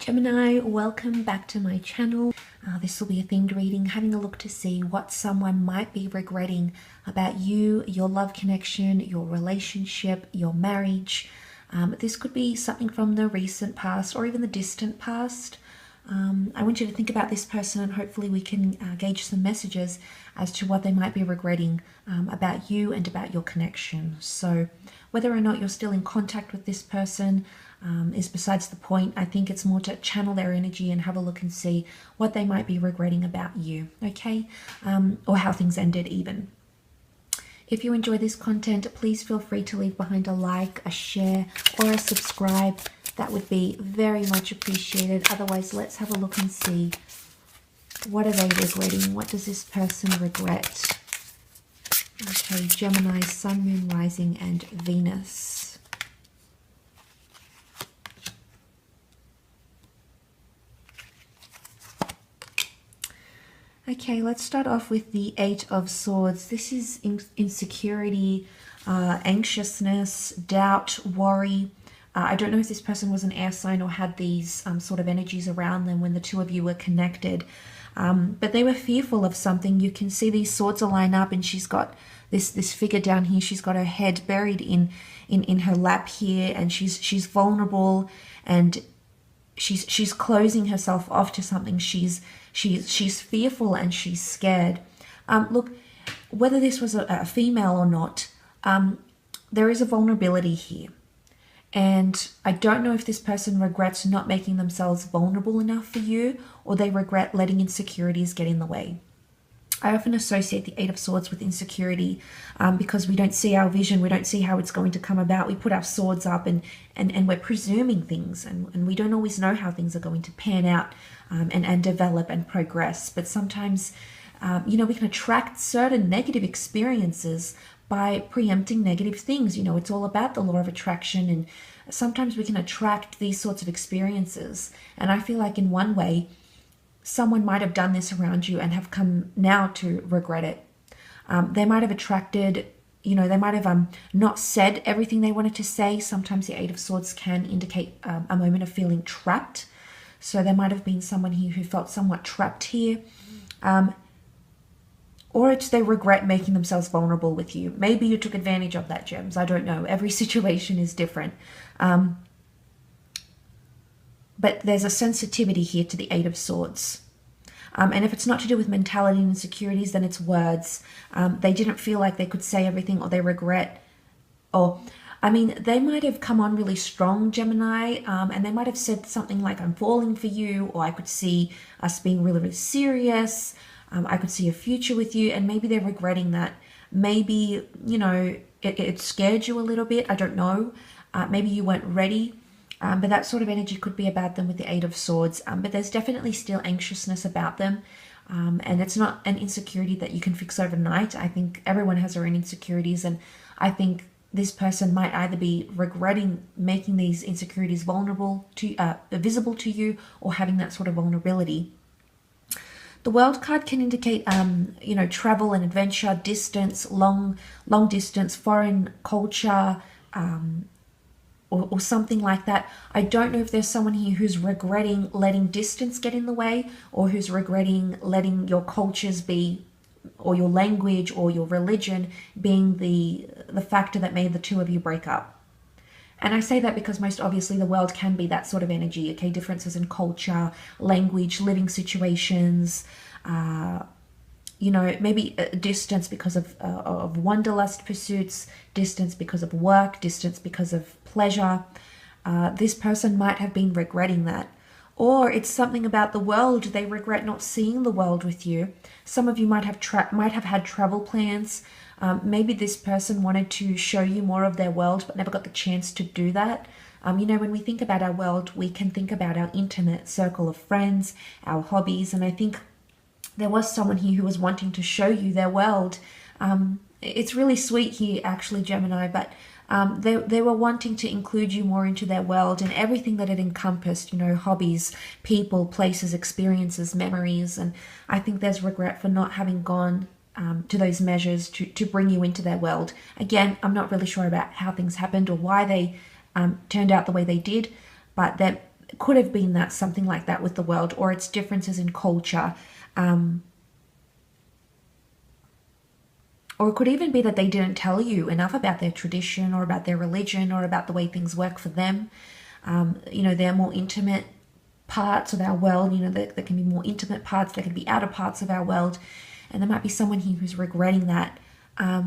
Gemini, welcome back to my channel. This will be a themed reading, having a look to see what someone might be regretting about you, your love connection, your relationship, your marriage. This could be something from the recent past or even the distant past. I want you to think about this person and hopefully we can gauge some messages as to what they might be regretting about you and about your connection. So whether or not you're still in contact with this person is besides the point. I think it's more to channel their energy and have a look and see what they might be regretting about you, okay? Or how things ended even. If you enjoy this content, please feel free to leave behind a like, a share, or a subscribe. That would be very much appreciated. Otherwise, let's have a look and see, what are they regretting? What does this person regret? Okay, Gemini, Sun, Moon, Rising, and Venus. Okay, let's start off with the Eight of Swords. This is insecurity, anxiousness, doubt, worry. I don't know if this person was an air sign or had these sort of energies around them when the two of you were connected. But they were fearful of something. You can see these swords align up and she's got this figure down here. She's got her head buried in her lap here, and she's vulnerable, and she's closing herself off to something. She's fearful and she's scared. Look, whether this was a female or not, there is a vulnerability here. And I don't know if this person regrets not making themselves vulnerable enough for you, or they regret letting insecurities get in the way. I often associate the Eight of Swords with insecurity because we don't see our vision, we don't see how it's going to come about. We put our swords up and we're presuming things, and we don't always know how things are going to pan out and develop and progress. But sometimes, we can attract certain negative experiences by preempting negative things. It's all about the law of attraction, and sometimes we can attract these sorts of experiences. And I feel like in one way, someone might have done this around you and have come now to regret it. They might have attracted, they might have not said everything they wanted to say. Sometimes the Eight of Swords can indicate a moment of feeling trapped. So there might have been someone here who felt somewhat trapped here. Or it's they regret making themselves vulnerable with you. Maybe you took advantage of that, Gems. I don't know. Every situation is different. But there's a sensitivity here to the Eight of Swords. And if it's not to do with mentality and insecurities, then it's words. They didn't feel like they could say everything, or they regret. They might have come on really strong, Gemini, and they might have said something like, I'm falling for you, or I could see us being really, really serious. I could see a future with you, and maybe they're regretting that. Maybe, it scared you a little bit. I don't know. Maybe you weren't ready. But that sort of energy could be about them with the Eight of Swords. But there's definitely still anxiousness about them. And it's not an insecurity that you can fix overnight. I think everyone has their own insecurities. And I think this person might either be regretting making these insecurities visible to you, or having that sort of vulnerability. The World card can indicate, travel and adventure, distance, long distance, foreign culture, or something like that. I don't know if there's someone here who's regretting letting distance get in the way, or who's regretting letting your cultures be, or your language or your religion being the factor that made the two of you break up. And I say that because most obviously the World can be that sort of energy, okay? Differences in culture, language, living situations, maybe distance because of wanderlust pursuits, distance because of work, distance because of pleasure. This person might have been regretting that. Or it's something about the world. They regret not seeing the world with you. Some of you might have had travel plans. Maybe this person wanted to show you more of their world but never got the chance to do that. When we think about our world, we can think about our intimate circle of friends, our hobbies, and I think there was someone here who was wanting to show you their world. It's really sweet here, actually, Gemini, but they were wanting to include you more into their world and everything that it encompassed, hobbies, people, places, experiences, memories. And I think there's regret for not having gone to those measures to bring you into their world. Again, I'm not really sure about how things happened or why they turned out the way they did, but could have been that something like that with the world, or its differences in culture. Or it could even be that they didn't tell you enough about their tradition or about their religion or about the way things work for them. You know, they're more intimate parts of our world. You know, there can be more intimate parts, there can be outer parts of our world. And there might be someone here who's regretting that. I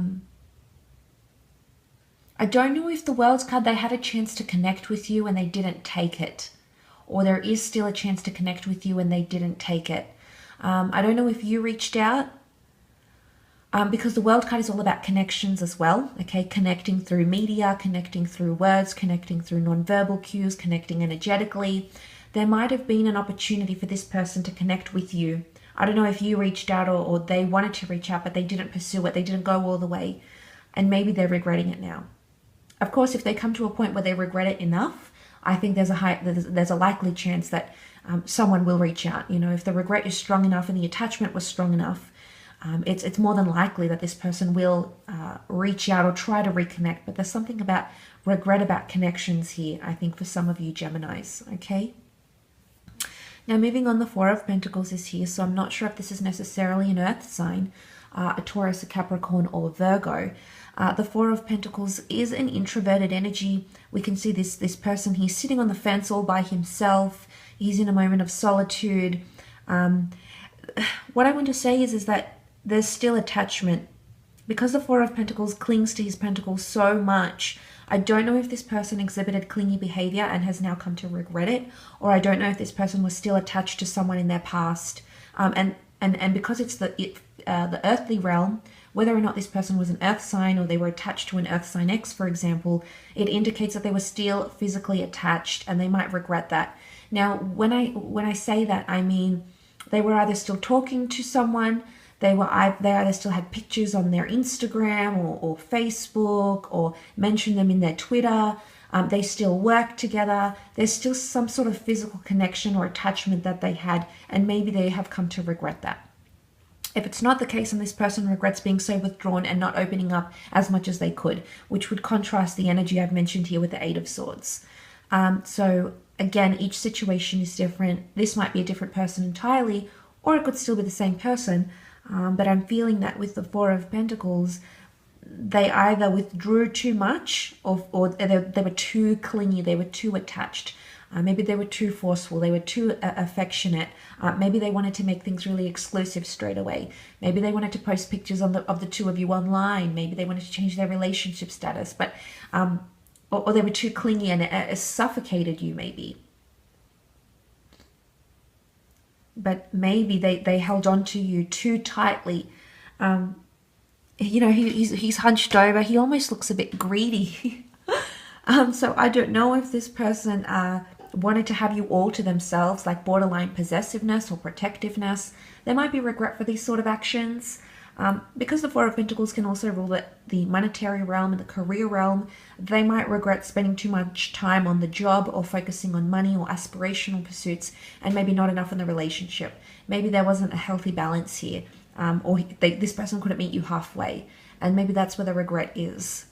don't know if the World's card, they had a chance to connect with you and they didn't take it. Or there is still a chance to connect with you and they didn't take it. I don't know if you reached out. Because the World card is all about connections as well, okay? Connecting through media, connecting through words, connecting through nonverbal cues, connecting energetically. There might have been an opportunity for this person to connect with you. I don't know if you reached out or they wanted to reach out, but they didn't pursue it. They didn't go all the way. And maybe they're regretting it now. Of course, if they come to a point where they regret it enough, I think there's a likely chance that someone will reach out. You know, if the regret is strong enough and the attachment was strong enough, it's more than likely that this person will reach out or try to reconnect. But there's something about regret about connections here, I think, for some of you Geminis, okay? Now, moving on, the Four of Pentacles is here, so I'm not sure if this is necessarily an earth sign, a Taurus, a Capricorn, or a Virgo. The Four of Pentacles is an introverted energy. We can see this person, he's sitting on the fence all by himself. He's in a moment of solitude. What I want to say is that there's still attachment. Because the Four of Pentacles clings to his pentacles so much, I don't know if this person exhibited clingy behavior and has now come to regret it, or I don't know if this person was still attached to someone in their past. And because it's the earthly realm, whether or not this person was an earth sign or they were attached to an earth sign X, for example, it indicates that they were still physically attached and they might regret that. Now, when I say that, I mean they were either still talking to someone, they either still had pictures on their Instagram or Facebook, or mentioned them in their Twitter. They still work together. There's still some sort of physical connection or attachment that they had, and maybe they have come to regret that. If it's not the case and this person regrets being so withdrawn and not opening up as much as they could, which would contrast the energy I've mentioned here with the Eight of Swords. So again, each situation is different. This might be a different person entirely, or it could still be the same person. But I'm feeling that with the Four of Pentacles, they either withdrew too much or they were too clingy, they were too attached. Maybe they were too forceful, they were too affectionate. Maybe they wanted to make things really exclusive straight away. Maybe they wanted to post pictures of the two of you online. Maybe they wanted to change their relationship status, but or they were too clingy and it suffocated you maybe. But maybe they held on to you too tightly. You know, he's hunched over. He almost looks a bit greedy. So I don't know if this person wanted to have you all to themselves, like borderline possessiveness or protectiveness. There might be regret for these sort of actions. Because the Four of Pentacles can also rule the monetary realm and the career realm, they might regret spending too much time on the job or focusing on money or aspirational pursuits, and maybe not enough in the relationship. Maybe there wasn't a healthy balance here, or this person couldn't meet you halfway, and maybe that's where the regret is.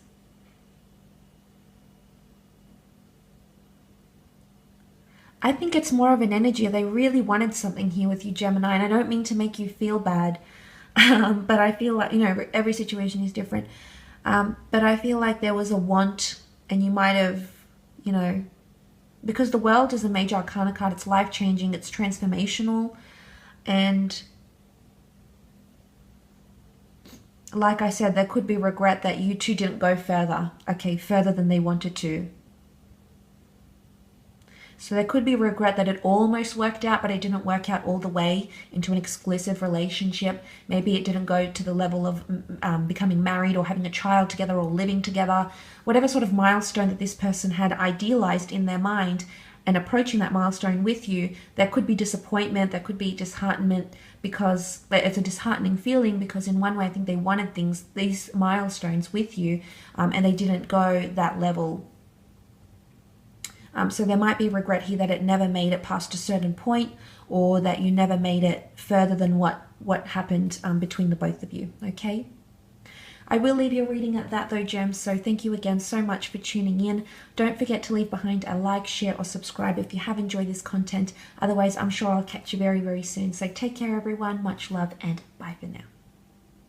I think it's more of an energy. They really wanted something here with you, Gemini, and I don't mean to make you feel bad. But I feel like, you know, every situation is different. But I feel like there was a want, and you might have, you know, because the World is a major arcana card, it's life-changing, it's transformational. And like I said, there could be regret that you two didn't go further, okay, further than they wanted to. So there could be regret that it almost worked out, but it didn't work out all the way into an exclusive relationship. Maybe it didn't go to the level of becoming married or having a child together or living together. Whatever sort of milestone that this person had idealized in their mind and approaching that milestone with you, there could be disappointment, there could be disheartenment, because it's a disheartening feeling, because in one way I think they wanted these milestones with you, and they didn't go that level. So there might be regret here that it never made it past a certain point, or that you never made it further than what happened between the both of you, okay? I will leave your reading at that though, gems, so thank you again so much for tuning in. Don't forget to leave behind a like, share, or subscribe if you have enjoyed this content. Otherwise, I'm sure I'll catch you very, very soon. So take care, everyone. Much love, and bye for now.